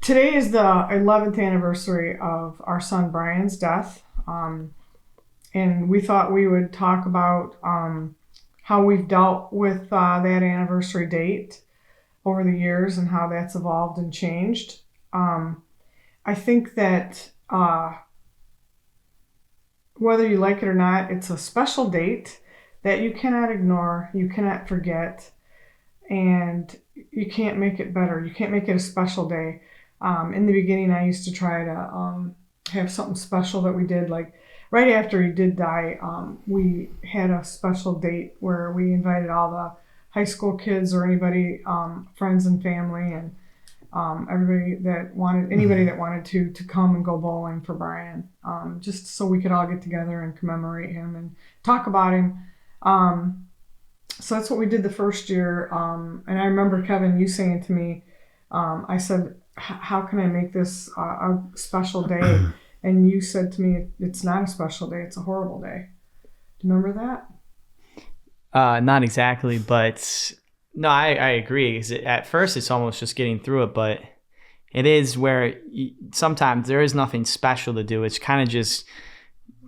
Today is the 11th anniversary of our son Brian's death. And we thought we would talk about how we've dealt with that anniversary date over the years and how that's evolved and changed. I think that whether you like it or not, it's a special date that you cannot ignore, you cannot forget, and you can't make it better. You can't make it a special day. In the beginning, I used to try to have something special that we did. Like right after he did die, we had a special date where we invited all the high school kids or anybody, friends and family, and anybody that wanted to come and go bowling for Brian, just so we could all get together and commemorate him and talk about him. So that's what we did the first year. And I remember, Kevin, you saying to me, I said, how can I make this a special day? And you said to me, it's not a special day, it's a horrible day. Do you remember that? Not exactly, but no, I agree. 'Cause at first it's almost just getting through it, but it is where sometimes there is nothing special to do. It's kind of just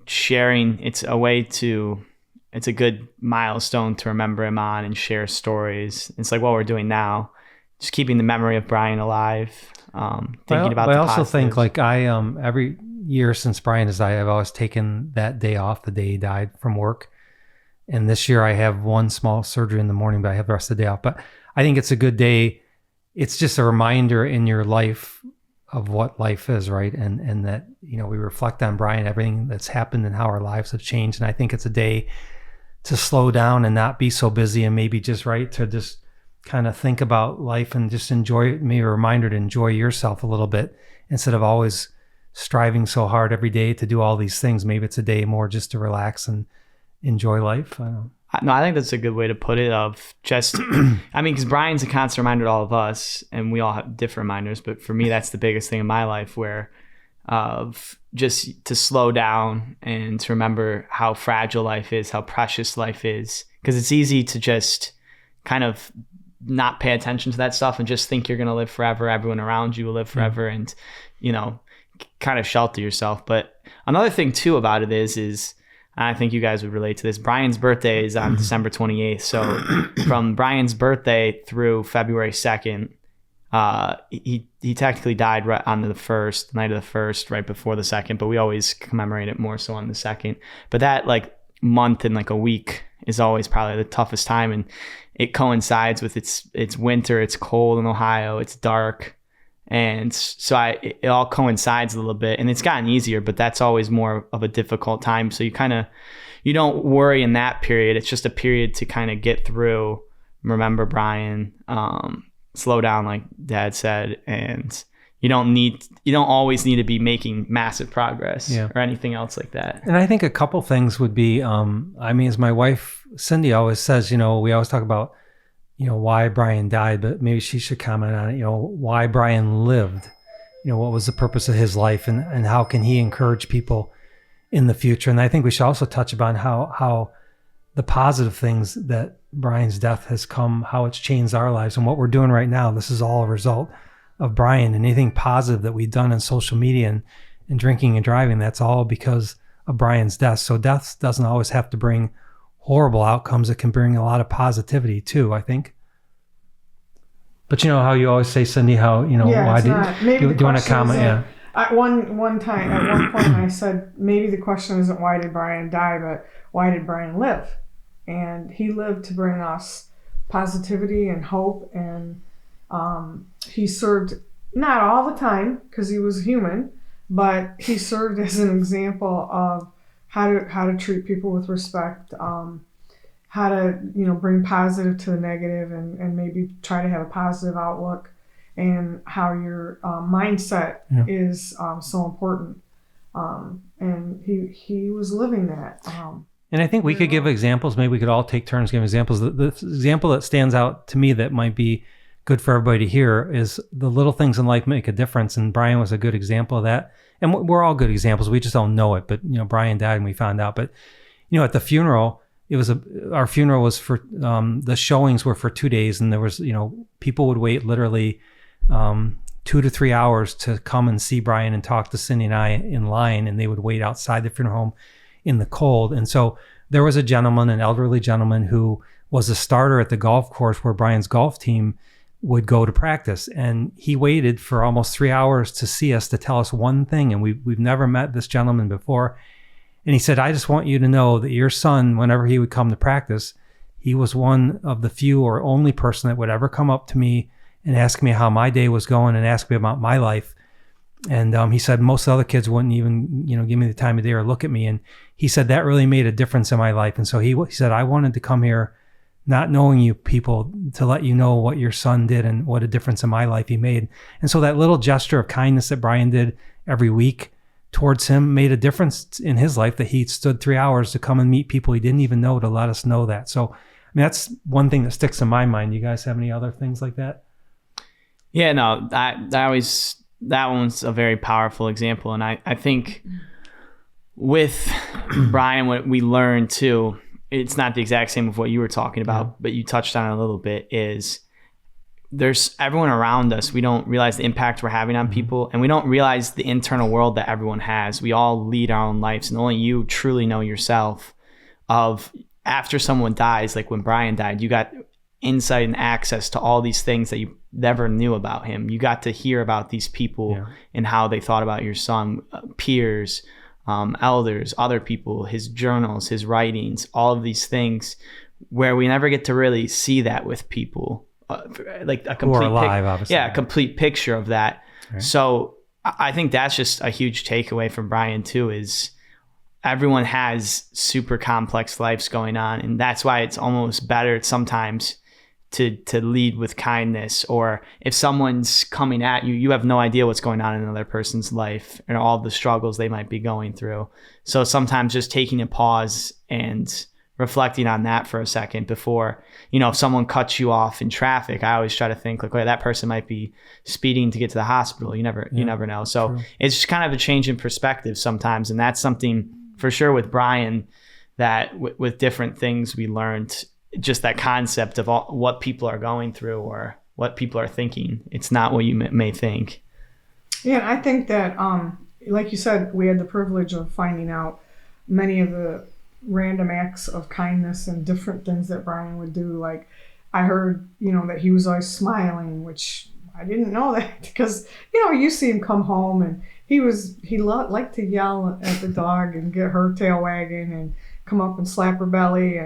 sharing. It's a good milestone to remember him on and share stories. It's like what we're doing now, just keeping the memory of Brian alive, thinking about the positives. I also think like every year since Brian has died, I've always taken that day off, the day he died, from work. And this year I have one small surgery in the morning, but I have the rest of the day off. But I think it's a good day. It's just a reminder in your life of what life is, right? And that, we reflect on Brian, everything that's happened and how our lives have changed. And I think it's a day to slow down and not be so busy, and maybe just to just kind of think about life and just enjoy it. Maybe a reminder to enjoy yourself a little bit instead of always striving so hard every day to do all these things. Maybe it's a day more just to relax and enjoy life. I don't know. No, I think that's a good way to put it, of just, because Brian's a constant reminder to all of us, and we all have different reminders, but for me, that's the biggest thing in my life, where of just to slow down and to remember how fragile life is, how precious life is, because it's easy to just kind of not pay attention to that stuff and just think you're going to live forever. Everyone around you will live forever, and, kind of shelter yourself. But another thing too about it is I think you guys would relate to this. Brian's birthday is on December 28th. So from Brian's birthday through February 2nd, he technically died right on the first night of the first, right before the second, but we always commemorate it more so on the second. But that month and a week is always probably the toughest time, and it coincides with it's winter, it's cold in Ohio, it's dark, and so it all coincides a little bit, and it's gotten easier, but that's always more of a difficult time. So you don't worry in that period. It's just a period to kind of get through, remember Brian, slow down, like Dad said, and you don't always need to be making massive progress or anything else like that. And I think a couple things would be, as my wife Cindy always says, we always talk about, why Brian died, but maybe she should comment on it, why Brian lived, what was the purpose of his life, and how can he encourage people in the future. And I think we should also touch upon how the positive things that Brian's death has come, how it's changed our lives, and what we're doing right now. This is all a result of Brian, and anything positive that we've done in social media and drinking and driving, that's all because of Brian's death. So death doesn't always have to bring horrible outcomes. It can bring a lot of positivity too, I think. But how you always say, Cindy, how, why do you want to comment? Yeah. At one point I said, maybe the question isn't why did Brian die, but why did Brian live? And he lived to bring us positivity and hope, and he served, not all the time because he was human, but he served as an example of how to treat people with respect, how to bring positive to the negative, and maybe try to have a positive outlook, and how your mindset is so important. And he was living that. And I think we could give examples. Maybe we could all take turns giving examples. The example that stands out to me that might be good for everybody to hear is the little things in life make a difference. And Brian was a good example of that. And we're all good examples. We just don't know it. But, Brian died and we found out. But, at the funeral, our funeral was for, the showings were for 2 days. And there was, people would wait literally 2 to 3 hours to come and see Brian and talk to Cindy and I in line, and they would wait outside the funeral home in the cold. And so there was a gentleman, an elderly gentleman, who was a starter at the golf course where Brian's golf team would go to practice. And he waited for almost 3 hours to see us, to tell us one thing. And we've never met this gentleman before. And he said, I just want you to know that your son, whenever he would come to practice, he was one of the few or only person that would ever come up to me and ask me how my day was going and ask me about my life. And he said most other kids wouldn't even, give me the time of day or look at me. And he said that really made a difference in my life. And so he said, I wanted to come here, not knowing you people, to let you know what your son did and what a difference in my life he made. And so that little gesture of kindness that Brian did every week towards him made a difference in his life, that he stood 3 hours to come and meet people he didn't even know, to let us know that. So, I mean, that's one thing that sticks in my mind. You guys have any other things like that? Yeah, no, that one's a very powerful example. And I think with Brian, what we learned too, it's not the exact same of what you were talking about, but you touched on it a little bit, is there's everyone around us. We don't realize the impact we're having on people, and we don't realize the internal world that everyone has. We all lead our own lives, and only you truly know yourself. Of after someone dies, like when Brian died, you got insight and access to all these things that you never knew about him. You got to hear about these people and how they thought about your son, peers, elders, other people, his journals, his writings, all of these things, where we never get to really see that with people, like a complete obviously. A complete picture of that. Right. So I think that's just a huge takeaway from Brian too, is everyone has super complex lives going on, and that's why it's almost better sometimes to lead with kindness. Or if someone's coming at you, you have no idea what's going on in another person's life and all the struggles they might be going through. So sometimes just taking a pause and reflecting on that for a second before, if someone cuts you off in traffic, I always try to think like, wait, that person might be speeding to get to the hospital. You never know. So True. It's just kind of a change in perspective sometimes. And that's something for sure with Brian, that with different things we learned, just that concept of what people are going through or what people are thinking. It's not what you may think. Yeah, I think that, like you said, we had the privilege of finding out many of the random acts of kindness and different things that Brian would do. Like I heard, that he was always smiling, which I didn't know that, because, you see him come home and he liked to yell at the dog and get her tail wagging and come up and slap her belly.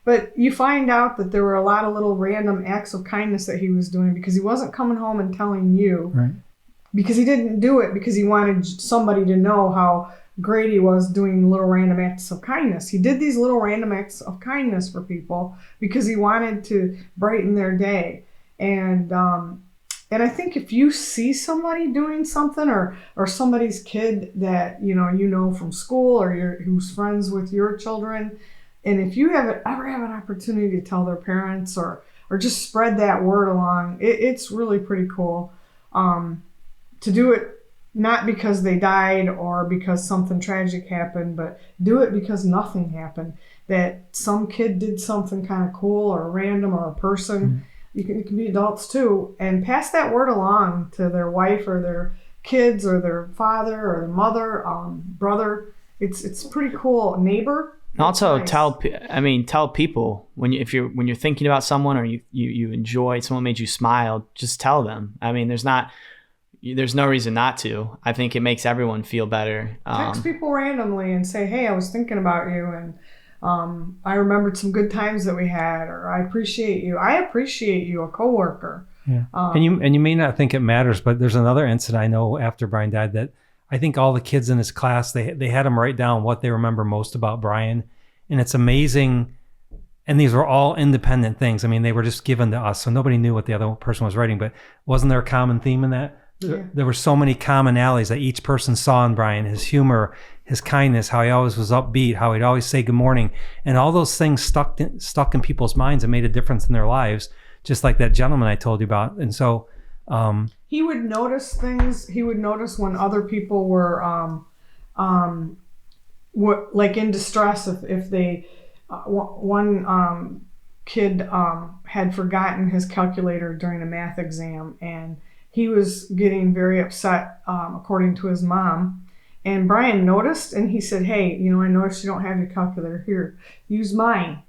But you find out that there were a lot of little random acts of kindness that he was doing, because he wasn't coming home and telling you, Right. because he didn't do it because he wanted somebody to know how great he was doing little random acts of kindness. He did these little random acts of kindness for people because he wanted to brighten their day. And I think if you see somebody doing something, or somebody's kid that you know from school, or who's friends with your children, and if you ever have an opportunity to tell their parents or just spread that word along, it's really pretty cool to do it. Not because they died or because something tragic happened, but do it because nothing happened. That some kid did something kind of cool or random, or a person. Mm-hmm. It can be adults too, and pass that word along to their wife or their kids or their father or their mother, brother. It's pretty cool. Neighbor. And also nice. tell people when you're thinking about someone, or you enjoy someone made you smile, just tell them. I mean, there's no reason not to. I think it makes everyone feel better. Text people randomly and say, hey, I was thinking about you, and I remembered some good times that we had, or I appreciate you, a coworker. Yeah. And you may not think it matters, but there's another incident I know after Brian died that I think all the kids in his class, they had him write down what they remember most about Brian. And it's amazing. And these were all independent things. I mean, they were just given to us, so nobody knew what the other person was writing, but wasn't there a common theme in that? Yeah. There were so many commonalities that each person saw in Brian: his humor, his kindness, how he always was upbeat, how he'd always say good morning. And all those things stuck in people's minds and made a difference in their lives, just like that gentleman I told you about. And so he would notice things. He would notice when other people were like in distress. If they one kid had forgotten his calculator during a math exam, and he was getting very upset, according to his mom. And Brian noticed, and he said, "Hey, I noticed you don't have your calculator here. Use mine."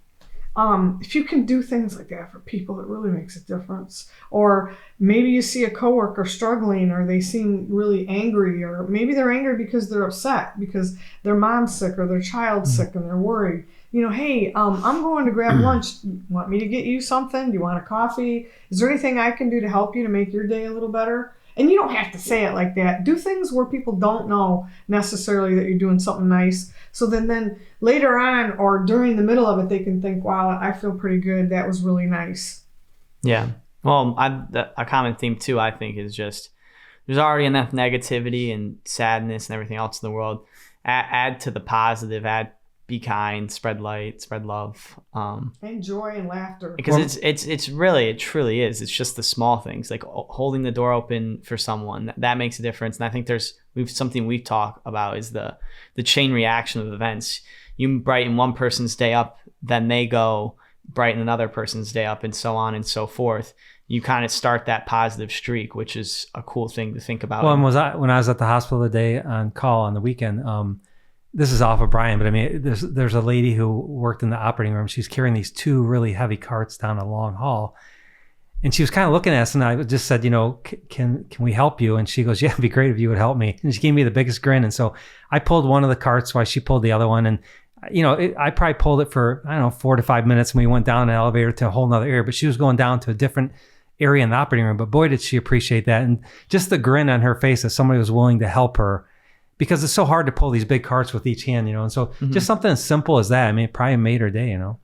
If you can do things like that for people, it really makes a difference. Or maybe you see a coworker struggling, or they seem really angry, or maybe they're angry because they're upset because their mom's sick or their child's sick and they're worried. Hey, I'm going to grab lunch. Want me to get you something? Do you want a coffee? Is there anything I can do to help you to make your day a little better? And you don't have to say it like that. Do things where people don't know necessarily that you're doing something nice. So then later on or during the middle of it, they can think, wow, I feel pretty good. That was really nice. Yeah. Well, a common theme too, I think, is just there's already enough negativity and sadness and everything else in the world. Add to the positive, be kind, spread light, spread love. And joy and laughter. Because it truly is. It's just the small things, like holding the door open for someone that makes a difference. And I think something we've talked about is the chain reaction of events. You brighten one person's day up, then they go brighten another person's day up, and so on and so forth. You kind of start that positive streak, which is a cool thing to think about. Well, and when I was at the hospital today on call on the weekend, this is off of Brian, but I mean, there's a lady who worked in the operating room. She's carrying these 2 really heavy carts down a long hall. And she was kind of looking at us, and I just said, can we help you? And she goes, yeah, it'd be great if you would help me. And she gave me the biggest grin. And so I pulled one of the carts while she pulled the other one. And, I probably pulled it for, 4 to 5 minutes, and we went down an elevator to a whole nother area. But she was going down to a different area in the operating room. But boy, did she appreciate that. And just the grin on her face that somebody was willing to help her. Because it's so hard to pull these big carts with each hand, and so just something as simple as that, I mean, it probably made her day, No,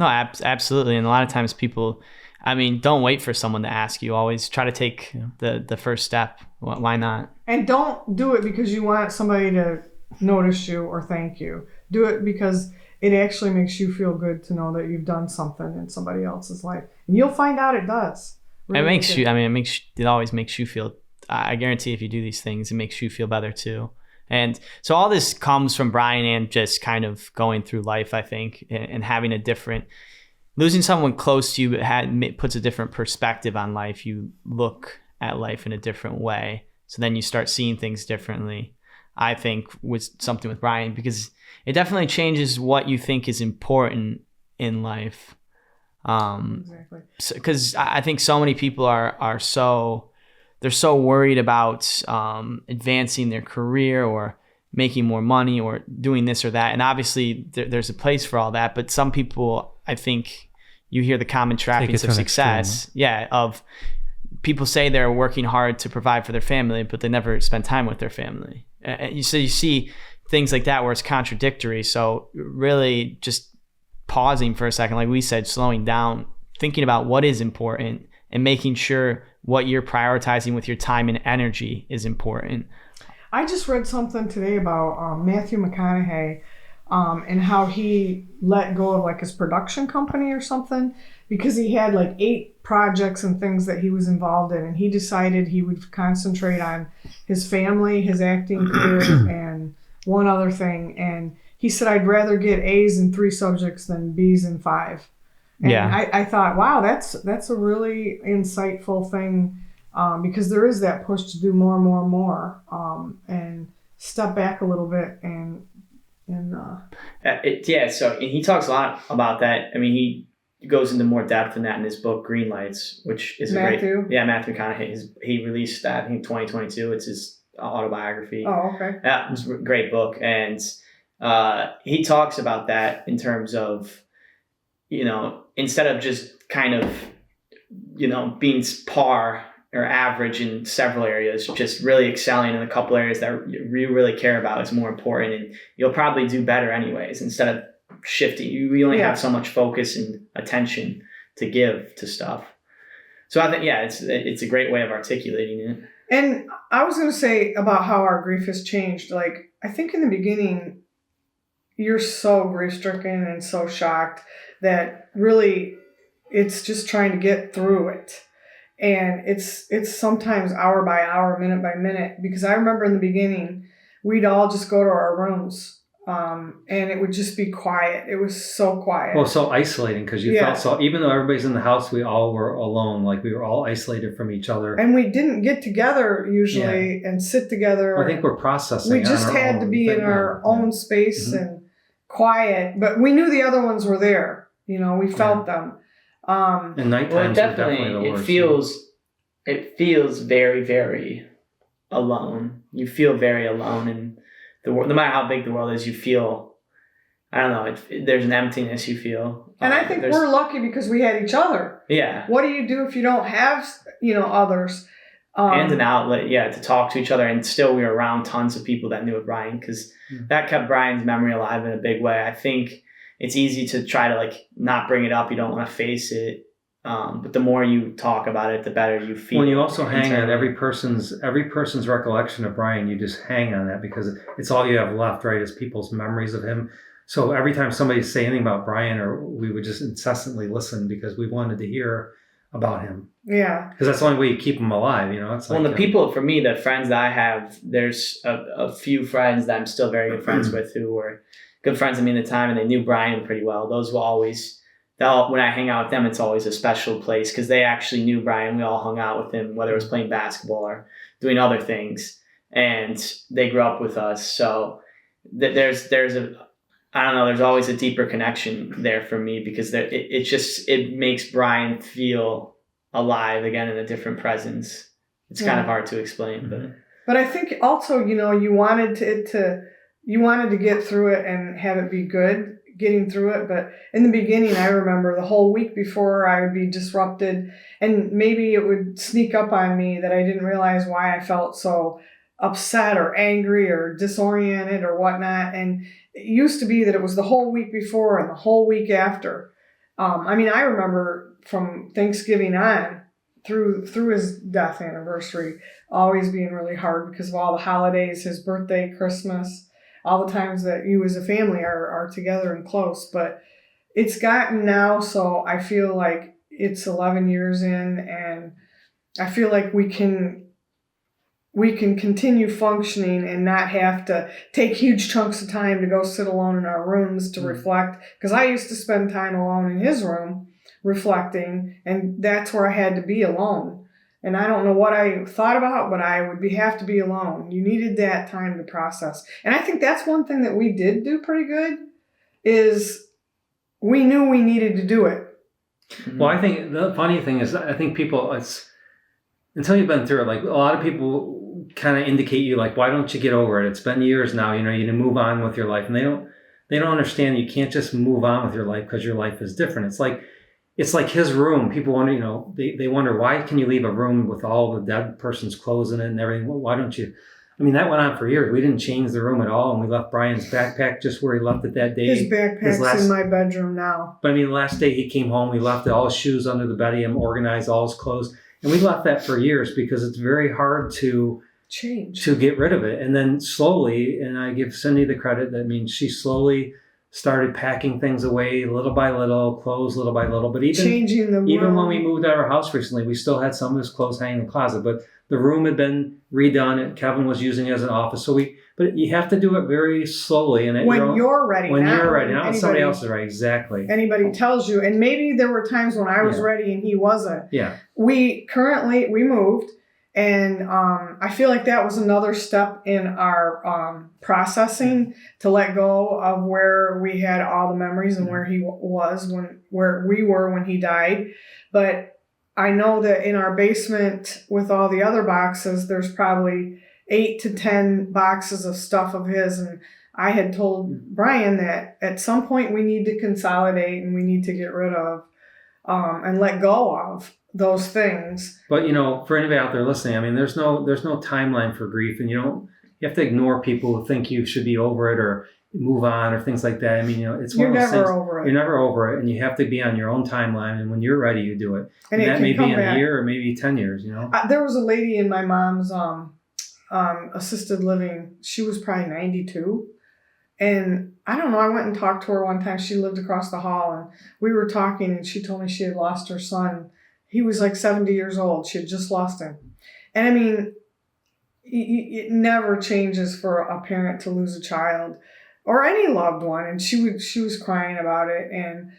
absolutely. And a lot of times people, don't wait for someone to ask you. Always try to take the first step. Why not? And don't do it because you want somebody to notice you or thank you. Do it because it actually makes you feel good to know that you've done something in somebody else's life. And you'll find out it does. Really It always makes you feel, I guarantee if you do these things, it makes you feel better too. And so all this comes from Brian and just kind of going through life, I think, and having losing someone close to you puts a different perspective on life. You look at life in a different way. So then you start seeing things differently, I think, with something with Brian, because it definitely changes what you think is important in life. Exactly. Because I think so many people are they're so worried about advancing their career or making more money or doing this or that. And obviously there's a place for all that. But some people, I think you hear the common trappings of success. Yeah. Of people say they're working hard to provide for their family, but they never spend time with their family. So you see things like that where it's contradictory. So really just pausing for a second, like we said, slowing down, thinking about what is important and making sure what you're prioritizing with your time and energy is important. I just read something today about Matthew McConaughey and how he let go of like his production company or something because he had like 8 projects and things that he was involved in, and he decided he would concentrate on his family, his acting career, and one other thing. And he said, I'd rather get A's in 3 subjects than B's in 5. And I thought, wow, that's a really insightful thing, because there is that push to do more and more and more, and step back a little bit So he talks a lot about that. He goes into more depth in that in his book Green Lights, which is Matthew McConaughey. He released that I think 2022. It's his autobiography. Oh, okay. Yeah, it's a great book, and he talks about that in terms of, instead of just kind of, being par or average in several areas, just really excelling in a couple areas that you really care about is more important, and you'll probably do better anyways. Instead of shifting, you only have so much focus and attention to give to stuff. So I think, it's a great way of articulating it. And I was going to say about how our grief has changed. Like, I think in the beginning, you're so grief-stricken and so shocked that really it's just trying to get through it. And it's sometimes hour by hour, minute by minute, because I remember in the beginning, we'd all just go to our rooms and it would just be quiet. It was so quiet. Well, so isolating because you felt so. Even though everybody's in the house, we all were alone. Like we were all isolated from each other. And we didn't get together usually and sit together. I think we're processing. We just had to be in our own space and quiet. But we knew the other ones were there. You know, we felt them. And nighttime definitely the worst. It feels very, very alone. You feel very alone in the world. No matter how big the world is, you feel, I don't know, there's an emptiness you feel. And I think we're lucky because we had each other. Yeah. What do you do if you don't have, others? And an outlet, to talk to each other. And still we were around tons of people that knew of Brian because that kept Brian's memory alive in a big way. I think it's easy to try to not bring it up. You don't want to face it. But the more you talk about it, the better you feel. When you also hang on every person's recollection of Brian, you just hang on that because it's all you have left, right? Is people's memories of him. So every time somebody say anything about Brian, or we would just incessantly listen because we wanted to hear about him. Yeah. Because that's the only way you keep him alive, It's the people, for me, the friends that I have, there's a few friends that I'm still very good friends with who were good friends of me at the time, and they knew Brian pretty well. Those will always, when I hang out with them, it's always a special place because they actually knew Brian. We all hung out with him, whether it was playing basketball or doing other things, and they grew up with us. So there's always a deeper connection there for me because it makes Brian feel alive again in a different presence. It's kind of hard to explain, but I think also, you wanted to get through it and have it be good getting through it. But in the beginning, I remember the whole week before I would be disrupted and maybe it would sneak up on me that I didn't realize why I felt so upset or angry or disoriented or whatnot. And it used to be that it was the whole week before and the whole week after. I remember from Thanksgiving on through his death anniversary always being really hard because of all the holidays, his birthday, Christmas, all the times that you as a family are together and close. But it's gotten now, so I feel like it's 11 years in, and I feel like we can continue functioning and not have to take huge chunks of time to go sit alone in our rooms to reflect. Because I used to spend time alone in his room reflecting, and that's where I had to be alone. And I don't know what I thought about, but I would have to be alone. You needed that time to process. And I think that's one thing that we did do pretty good is we knew we needed to do it. Well, I think the funny thing is, I think people, until you've been through it, a lot of people kind of indicate you why don't you get over it? It's been years now, you need to move on with your life. And they don't understand you can't just move on with your life because your life is different. It's like his room. People wonder, they wonder, why can you leave a room with all the dead person's clothes in it and everything? Well, why don't you? That went on for years. We didn't change the room at all. And we left Brian's backpack just where he left it that day. His backpack's in my bedroom now. But the last day he came home, we left all his shoes under the bed. He organized all his clothes. And we left that for years because it's very hard to change, to get rid of it. And then slowly, and I give Cindy the credit, she slowly started packing things away little by little, clothes little by little. But even when we moved out of our house recently, we still had some of his clothes hanging in the closet. But the room had been redone and Kevin was using it as an office. But you have to do it very slowly. And you're ready. When you're ready. Not when somebody else is ready. Exactly. Anybody tells you. And maybe there were times when I was ready and he wasn't. Yeah. We moved. And I feel like that was another step in our processing to let go of where we had all the memories and where he was where we were when he died. But I know that in our basement with all the other boxes, there's probably 8 to 10 boxes of stuff of his. And I had told Brian that at some point we need to consolidate and we need to get rid of and let go of those things. But for anybody out there listening, there's no timeline for grief, and you have to ignore people who think you should be over it or move on or things like that. It's one of those things. You're never over it, and you have to be on your own timeline. And when you're ready, you do it. And that may be in a year or maybe 10 years. There was a lady in my mom's assisted living. She was probably 92. And I don't know, I went and talked to her one time. She lived across the hall and we were talking and she told me she had lost her son. He was 70 years old. She had just lost him. And it never changes for a parent to lose a child. or any loved one, and she was crying about it. And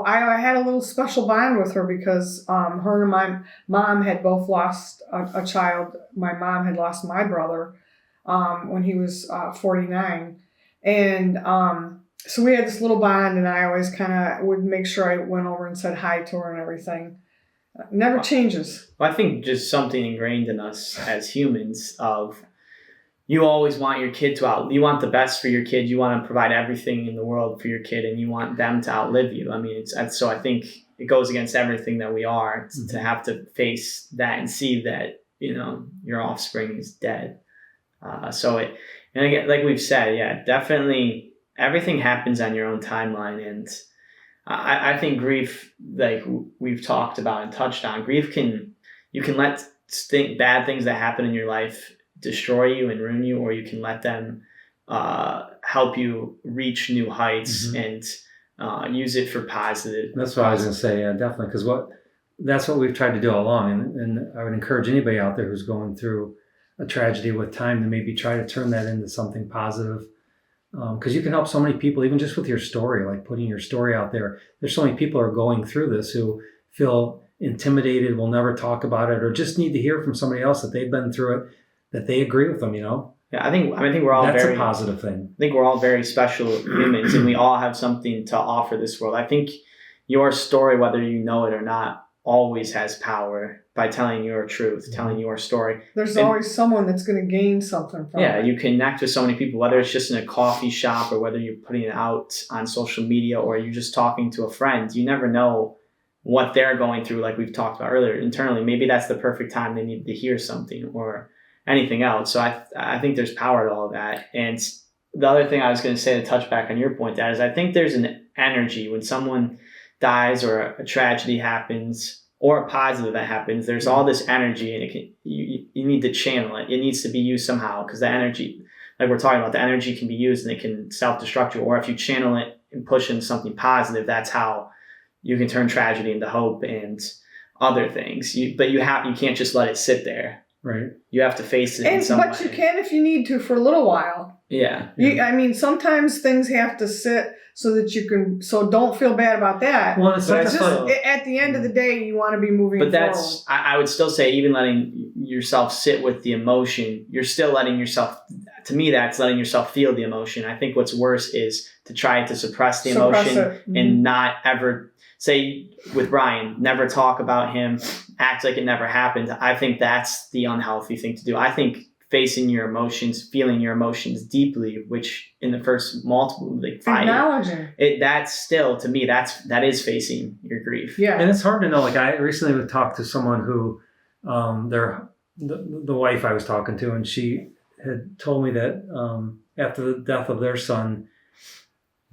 I had a little special bond with her because her and my mom had both lost a child. My mom had lost my brother when he was 49, and so we had this little bond, and I always kind of would make sure I went over and said hi to her and everything. Never changes. Well, I think just something ingrained in us as humans of you always want your kid you want the best for your kid. You want to provide everything in the world for your kid, and you want them to outlive you. I mean, so I think it goes against everything that we are to have to face that and see that, your offspring is dead. And again, like we've said, yeah, definitely everything happens on your own timeline. And I think grief, like we've talked about and touched on, you can let bad things that happen in your life destroy you and ruin you, or you can let them help you reach new heights and use it for positive. That's what I was going to say. Yeah, definitely. Because that's what we've tried to do all along. And I would encourage anybody out there who's going through a tragedy with time to maybe try to turn that into something positive. Because you can help so many people, even just with your story, like putting your story out there. There's so many people who are going through this who feel intimidated, will never talk about it, or just need to hear from somebody else that they've been through it, that they agree with them, Yeah, I think we're all that's a positive thing. I think we're all very special humans, and we all have something to offer this world. I think your story, whether you know it or not, always has power by telling your truth, telling your story. There's always someone that's going to gain something from it. Yeah, you connect with so many people, whether it's just in a coffee shop or whether you're putting it out on social media or you're just talking to a friend. You never know what they're going through, like we've talked about earlier, internally. Maybe that's the perfect time they need to hear something or anything else. So I think there's power to all of that. And the other thing I was going to say to touch back on your point, Dad, is I think there's an energy when someone dies or a tragedy happens or a positive that happens. There's all this energy, and you need to channel it. It needs to be used somehow, because the energy, like we're talking about, the energy can be used and it can self-destruct you. Or if you channel it and push in something positive, that's how you can turn tragedy into hope and other things. But you can't just let it sit there. Right. You have to face it in some way. But you can if you need to for a little while. Yeah. Sometimes things have to sit so that you can. So don't feel bad about that. Well, it's at the end of the day, you want to be moving forward. But I would still say, even letting yourself sit with the emotion, you're still letting yourself. To me, that's letting yourself feel the emotion. I think what's worse is to try to suppress the emotion and not ever. Say with Brian, never talk about him, act like it never happened. I think that's the unhealthy thing to do. I think facing your emotions, feeling your emotions deeply, which in the first multiple, like 5 acknowledging it, that's still, to me, that is facing your grief. Yeah. And it's hard to know. Like I recently talked to someone who, the wife I was talking to, and she had told me that after the death of their son,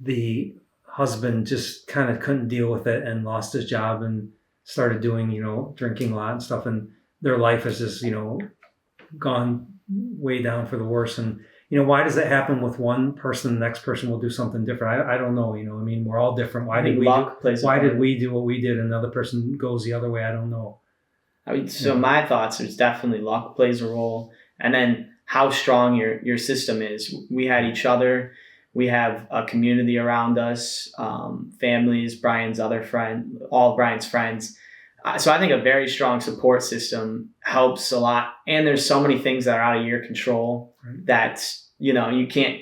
the husband just kind of couldn't deal with it and lost his job and started doing, drinking a lot and stuff. And their life has just, gone way down for the worse. And, why does that happen with one person? The next person will do something different. I don't know. We're all different. Why did we do what we did and the other person goes the other way? I don't know. My thoughts is definitely luck plays a role. And then how strong your system is. We had each other. We have a community around us, families, Brian's other friend, all Brian's friends. So I think a very strong support system helps a lot. And there's so many things that are out of your control that, you can't.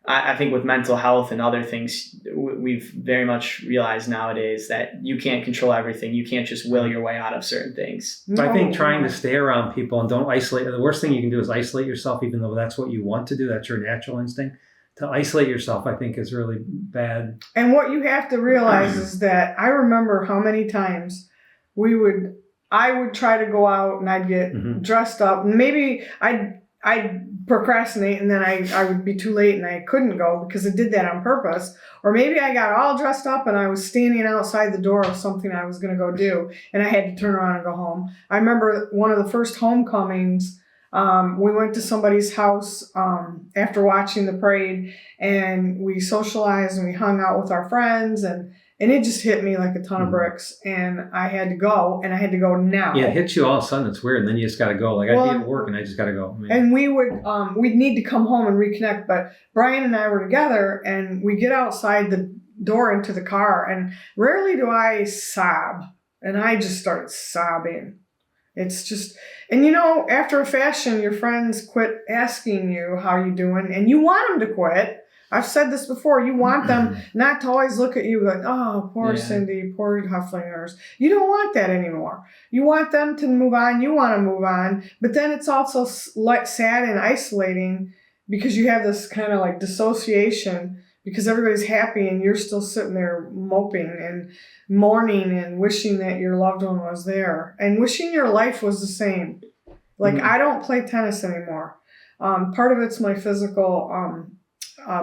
I think with mental health and other things, we've very much realized nowadays that you can't control everything. You can't just will your way out of certain things. No. I think trying to stay around people and don't isolate. The worst thing you can do is isolate yourself, even though that's what you want to do. That's your natural instinct. To isolate yourself, I think, is really bad. And what you have to realize is that I remember how many times I would try to go out and I'd get dressed up. And maybe I'd procrastinate and then I would be too late and I couldn't go because I did that on purpose. Or maybe I got all dressed up and I was standing outside the door of something I was going to go do and I had to turn around and go home. I remember one of the first homecomings. We went to somebody's house after watching the parade, and we socialized and we hung out with our friends, and And it just hit me like a ton of bricks, and I had to go, and I had to go now. Yeah, it hits you all of a sudden. It's weird, and then you just got to go. Like, Well, I'd be at work, and I just got to go. I mean, and we'd need to come home and reconnect, but Brian and I were together, and we get outside the door into the car, and rarely do I sob, and I just started sobbing. It's just, and after a fashion, your friends quit asking you how you doing, and you want them to quit. I've said this before. You want them not to always look at you like, oh, poor Cindy, poor Hoeflingers. You don't want that anymore. You want them to move on. You want to move on. But then it's also sad and isolating because you have this kind of like dissociation because everybody's happy and you're still sitting there moping and mourning and wishing that your loved one was there and wishing your life was the same. Like, I don't play tennis anymore. Part of it's my physical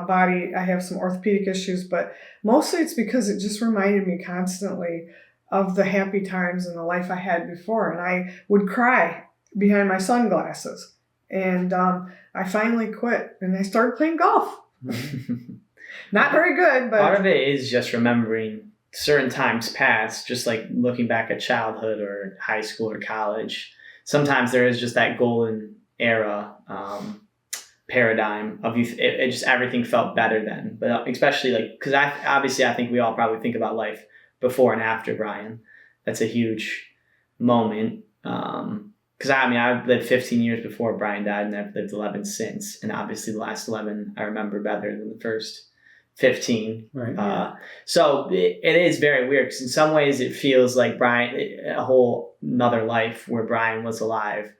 body. I have some orthopedic issues, but mostly it's because it just reminded me constantly of the happy times and the life I had before. And I would cry behind my sunglasses. And I finally quit and I started playing golf. Not very good, but part of it is just remembering certain times past, just like looking back at childhood or high school or college. Sometimes there is just that golden era paradigm of youth. It just everything felt better then, but especially like because I think we all probably think about life before and after Brian. That's a huge moment. Because I've lived 15 years before Brian died, and I've lived 11 since, and obviously the last 11 I remember better than the first 15. right. So it is very weird because in some ways it feels like Brian, a whole another life where Brian was alive,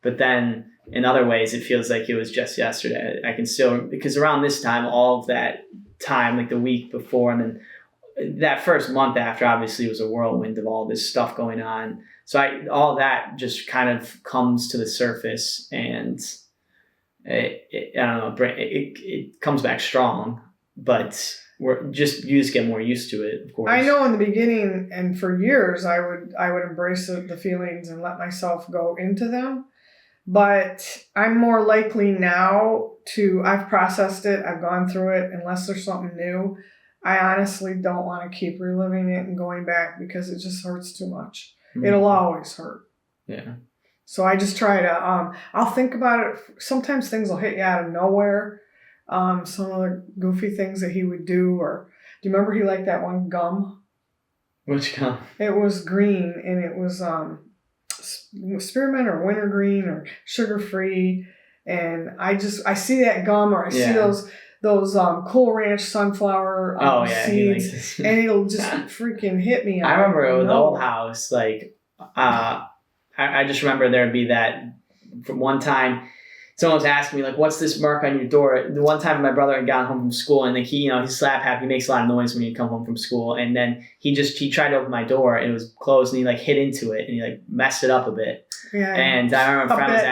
but then in other ways it feels like it was just yesterday. I can still, because around this time, all of that time, like the week before, and then that first month after, obviously was a whirlwind of all this stuff going on. So all that just kind of comes to the surface, and I don't know, it comes back strong. But you just get more used to it, of course. I know in the beginning and for years I would embrace the feelings and let myself go into them. But I'm more likely now I've processed it, I've gone through it, unless there's something new. I honestly don't want to keep reliving it and going back because it just hurts too much. Mm-hmm. It'll always hurt. Yeah. So I just try to, I'll think about it. Sometimes things will hit you out of nowhere. Some of the goofy things that he would do, or do you remember he liked that one gum? Which gum? It was green, and it was spearmint or wintergreen or sugar-free, and I see that gum, or I see those Cool Ranch sunflower seeds, and it'll just freaking hit me. I remember with the old house, like I just remember there'd be that from one time. Someone was asking me, like, what's this mark on your door? The one time my brother had gotten home from school, and like he's slap happy. He makes a lot of noise when he come home from school. And then he tried to open my door, and it was closed, and he like hit into it, and he like messed it up a bit. Yeah. And I remember a friend was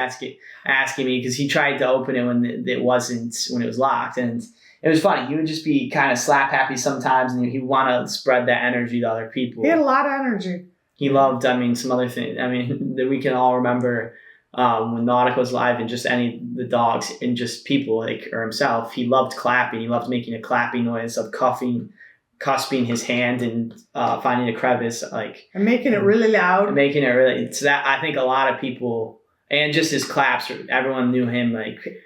asking me because he tried to open it when it was locked. And it was funny. He would just be kind of slap happy sometimes, and he'd want to spread that energy to other people. He had a lot of energy. He loved, some other things. That we can all remember. When Nautica was live, and just the dogs and just people or himself, he loved clapping. He loved making a clapping noise of cusping his hand and finding a crevice, and making it really loud. So that I think a lot of people, and just his claps, everyone knew him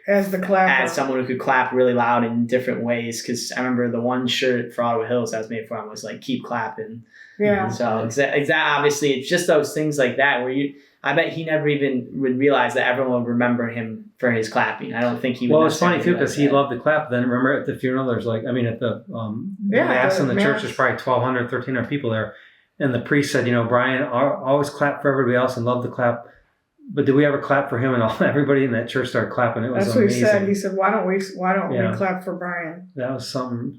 as the clapper, as someone who could clap really loud in different ways. Because I remember the one shirt for Ottawa Hills that was made for him was like "Keep clapping." Yeah. So obviously it's just those things like that where I bet he never even would realize that everyone would remember him for his clapping. I don't think he would. Well, it's funny too because he loved to clap. Then remember at the funeral, there's at the mass in the church, there's probably 1,200, 1,300 people there, and the priest said, Brian always clapped for everybody else and loved to clap, but did we ever clap for him? And everybody in that church started clapping. It was amazing. That's what he said. He said, "Why don't we clap for Brian?" That was something.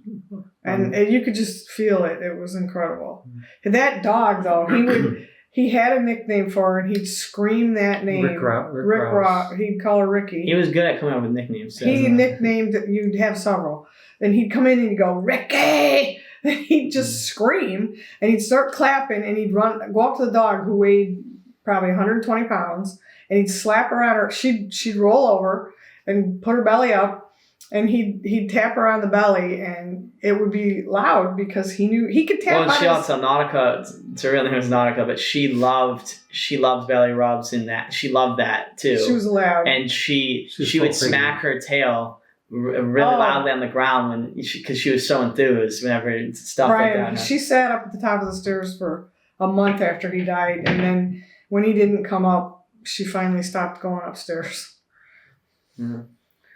And you could just feel it. It was incredible. And that dog, though, he had a nickname for her, and he'd scream that name. Rick Rouse. He'd call her Ricky. He was good at coming up with nicknames. He nicknamed, you'd have several. And he'd come in and he'd go, "Ricky!" And he'd just scream, and he'd start clapping, and he'd go up to the dog, who weighed probably 120 pounds, and he'd slap her on her. She'd roll over and put her belly up, And he'd tap her on the belly, and it would be loud because he knew he could tap. Well, and on she also Nautica. Her real name was Nautica, but she loved belly rubs, and that she loved that too. She was loud, and she would smack her tail really loudly on the ground when because she was so enthused whenever stuff Brian, like that. She sat up at the top of the stairs for a month after he died, and then when he didn't come up, she finally stopped going upstairs. Mm-hmm.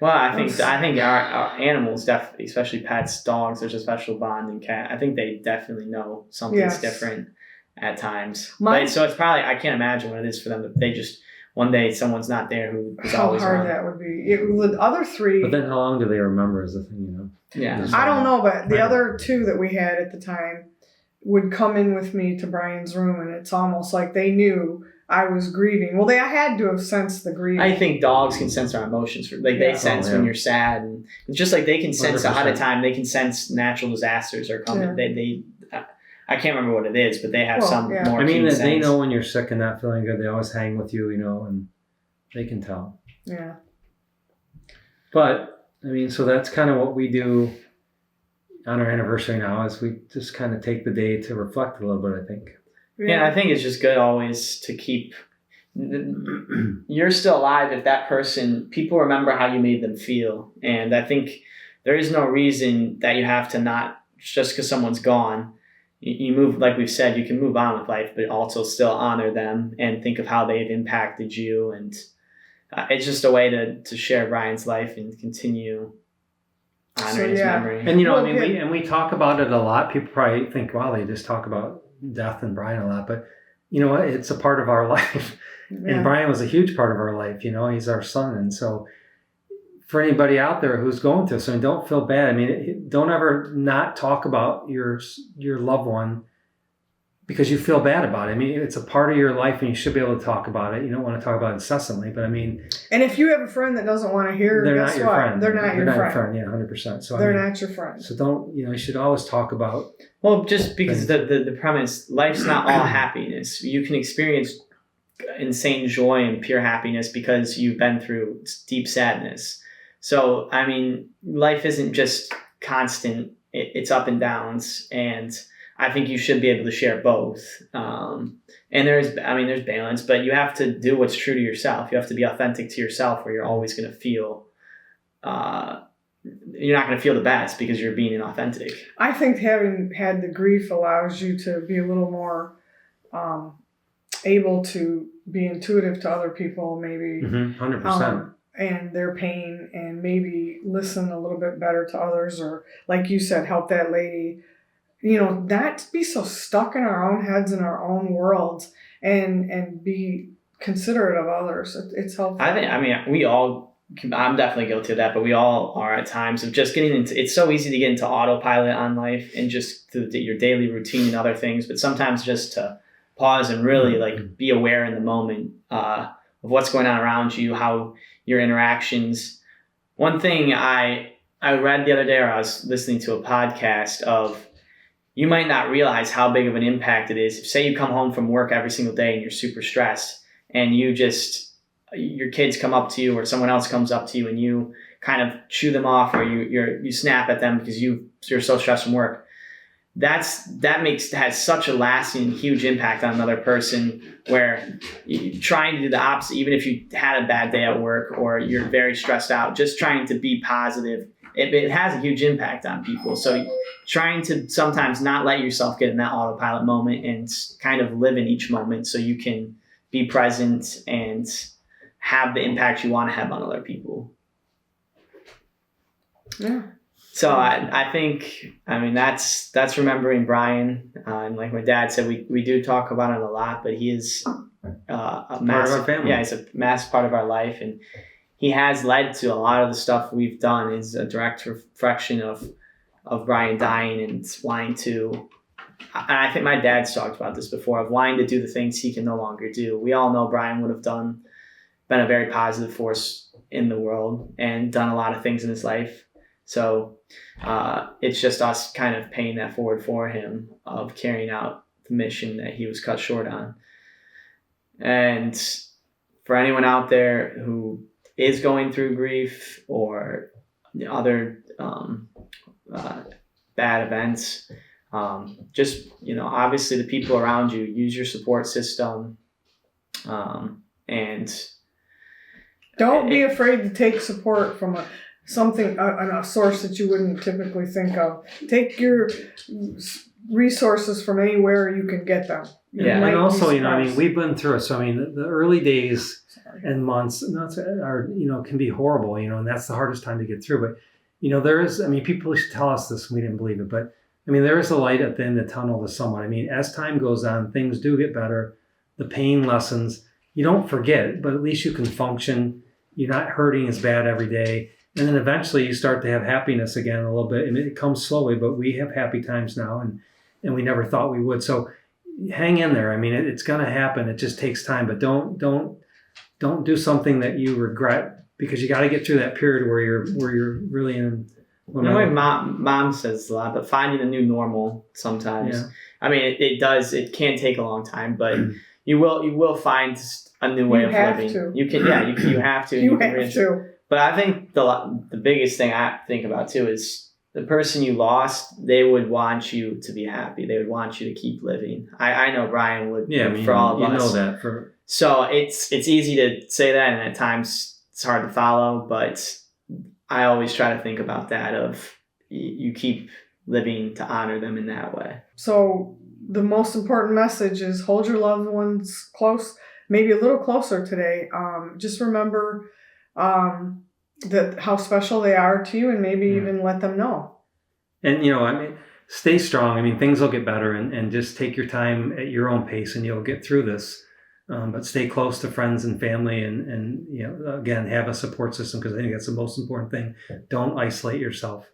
Well, I think our animals definitely, especially pets, dogs, there's a special bond, and cat. I think they definitely know something's different at times. So it's probably, I can't imagine what it is for them. They just one day someone's not there who is always how hard around. That would be. The other three. But then how long do they remember is the thing, Yeah, I don't know, but the other two that we had at the time would come in with me to Brian's room, and it's almost like they knew I was grieving. Well, I had to have sensed the grieving. I think dogs can sense our emotions. They sense when you're sad, and just like they can sense 100%. Ahead of time. They can sense natural disasters are coming. Yeah. I can't remember what it is, but they have more. I mean, they know when you're sick and not feeling good. They always hang with you, and they can tell. Yeah. But I mean, so that's kind of what we do on our anniversary now. Is we just kind of take the day to reflect a little bit. I think. Yeah, I think it's just good always to keep. You're still alive if that person. People remember how you made them feel, and I think there is no reason that you have to not just because someone's gone. You move, like we've said, you can move on with life, but also still honor them and think of how they've impacted you, and it's just a way to share Brian's life and continue honoring his memory. And we talk about it a lot. People probably think, wow, they just talk about death and Brian a lot, but you know what? It's a part of our life. Yeah. And Brian was a huge part of our life. He's our son. And so for anybody out there who's going through this, don't feel bad. I mean, don't ever not talk about your loved one because you feel bad about it. I mean, it's a part of your life and you should be able to talk about it. You don't want to talk about it incessantly, but I mean... And if you have a friend that doesn't want to hear, they're not your friend. They're not your friend. Yeah, 100%. So they're not your friend. So don't, you should always talk about... Well, just because the premise, life's not all happiness. You can experience insane joy and pure happiness because you've been through deep sadness. So, I mean, life isn't just constant. It's up and downs, and I think you should be able to share both. And there's balance, but you have to do what's true to yourself. You have to be authentic to yourself, or you're always going to feel, you're not going to feel the best because you're being inauthentic. I think having had the grief allows you to be a little more able to be intuitive to other people, maybe 100%. And their pain, and maybe listen a little bit better to others, or like you said, help that lady. Not be so stuck in our own heads and our own worlds, and be considerate of others. It's helpful. I'm definitely guilty of that, but we all are at times of just getting into, it's so easy to get into autopilot on life and just your daily routine and other things, but sometimes just to pause and really be aware in the moment of what's going on around you, how your interactions. One thing I read the other day, or I was listening to a podcast of, you might not realize how big of an impact it is. If, say, you come home from work every single day and you're super stressed, and your kids come up to you or someone else comes up to you and you kind of chew them off, or you snap at them because you're so stressed from work. Has such a lasting, huge impact on another person, where you're trying to do the opposite, even if you had a bad day at work or you're very stressed out, just trying to be positive. It has a huge impact on people. So trying to sometimes not let yourself get in that autopilot moment and kind of live in each moment so you can be present and have the impact you want to have on other people. Yeah. So I think, that's remembering Brian. And like my dad said, we do talk about it a lot, but he is a massive part of our family. Yeah, he's a massive part of our life. And he has led to a lot of the stuff we've done is a direct reflection of Brian dying and wanting to, and I think my dad's talked about this before, of wanting to do the things he can no longer do. We all know Brian would have been a very positive force in the world and done a lot of things in his life. So it's just us kind of paying that forward for him of carrying out the mission that he was cut short on. And for anyone out there who is going through grief or other bad events. Just, obviously the people around you, use your support system. And don't be afraid to take support from a source that you wouldn't typically think of. Take your resources from anywhere you can get them. And also, we've been through it. So, the early days and months are, can be horrible, and that's the hardest time to get through. But, there is, people should tell us this and we didn't believe it. But, there is a light at the end of the tunnel to someone. As time goes on, things do get better. The pain lessens. You don't forget, but at least you can function. You're not hurting as bad every day. And then eventually you start to have happiness again a little bit. It comes slowly, but we have happy times now, and we never thought we would. So hang in there. It's going to happen. It just takes time, but don't do something that you regret, because you got to get through that period where you're really in. My mom says a lot, but finding a new normal sometimes. Yeah. It does. It can take a long time, but you will find a new way of living. You can. Yeah, you have to. You have to. But I think the biggest thing I think about too is the person you lost. They would want you to be happy. They would want you to keep living. I know Brian would. Yeah, for all of us. You know that. So it's easy to say that, and at times it's hard to follow. But I always try to think about that. Of you keep living to honor them in that way. So the most important message is hold your loved ones close, maybe a little closer today. Just remember. That how special they are to you, and maybe even let them know. And stay strong. Things will get better, and just take your time at your own pace, and you'll get through this. But stay close to friends and family, and again, have a support system, because I think that's the most important thing. Don't isolate yourself.